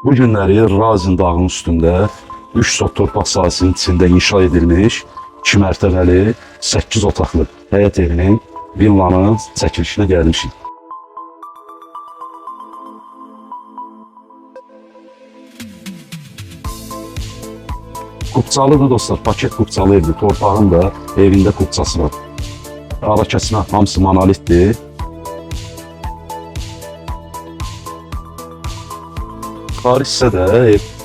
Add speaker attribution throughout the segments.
Speaker 1: Bu günləri Razin dağının üstündə 3 sot torpaq sahəsinin içində inşa edilmiş 2 mərtəbəli 8 otaqlı həyət evinin villanın çəkilişinə gəlmişik. Kupçalıdır dostlar, paket kupçalı evdir. Torpağın da evində kupçası var. Ara kəsmə hamısı monolitdir. Yuxarı hissə də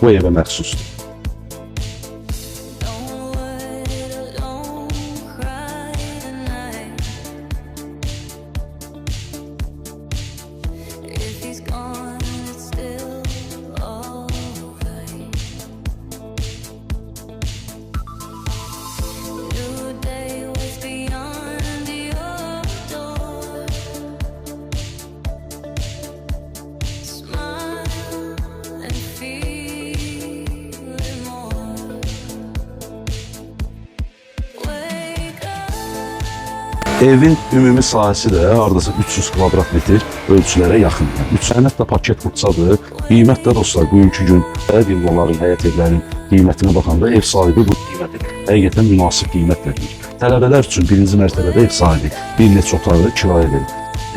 Speaker 1: bu evə məxsusdur. Evin ümumi sahəsi də hardasa 300 kvadrat metr ölçülərə yaxındır. Üç də paket kupçadır. Qiymət də dostlar, bugünkü gün villaların, həyət evlərin qiymətinə baxanda ev sahibi bu qiyməti həqiqətən münasib qiymət verir. Tələbələr üçün birinci mərtəbədə ev sahibi bir neçə otağı kirayə verir.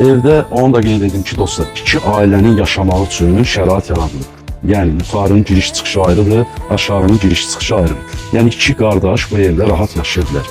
Speaker 1: Evdə onu da qeyd edim ki, dostlar, iki ailənin yaşamaq üçün şərait yaradılır. Yəni yuxarının giriş çıxışı ayrıdır, aşağının giriş çıxışı ayrıdır. Yəni iki qardaş bu evdə rahat yaşaya bilər.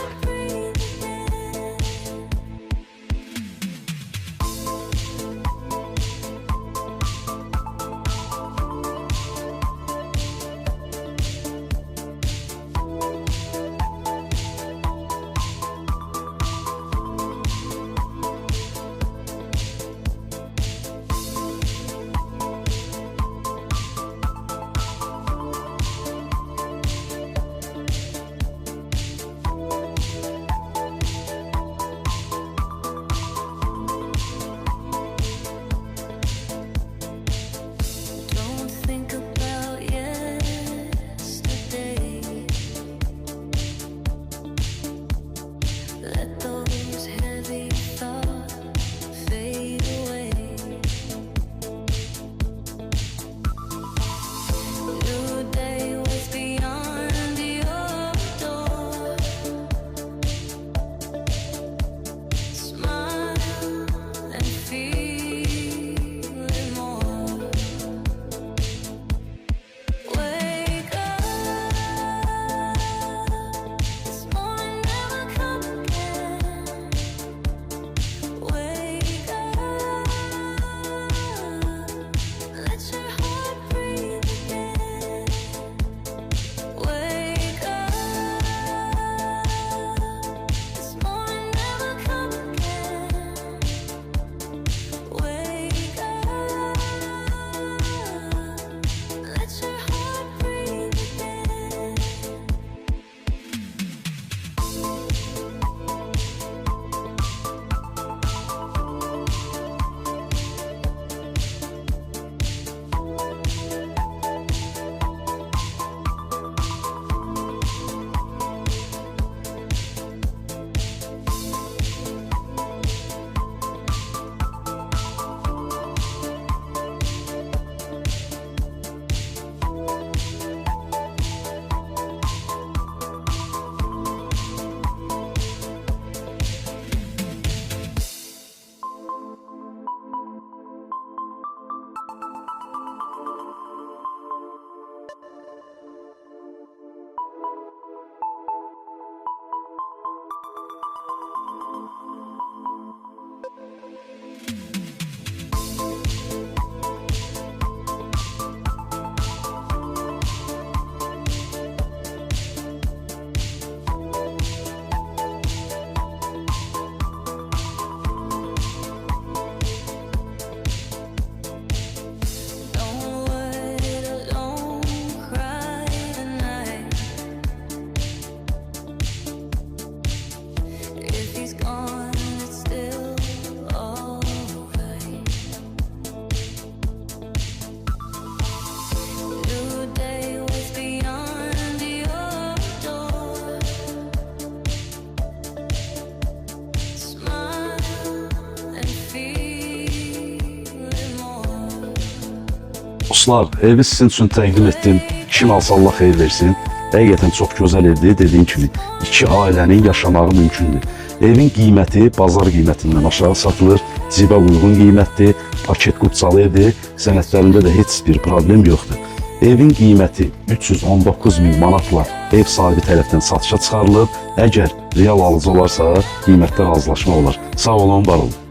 Speaker 1: Dostlar, evi sizin üçün təqdim etdim. Kim alsa Allah xeyir versin. Həqiqətən çox gözəl evdir. Dediyim kimi, iki ailənin yaşamağı mümkündür. Evin qiyməti bazar qiymətindən aşağı satılır. Cibə uyğun qiymətdir. Paket qutsalı evdir. Sənədlərində də heç bir problem yoxdur. Evin qiyməti 319 min manatla ev sahibi tərəfdən satışa çıxarılıb. Əgər real alıcı olarsa, qiymətdə razılaşma olar. Sağ olun, var olun.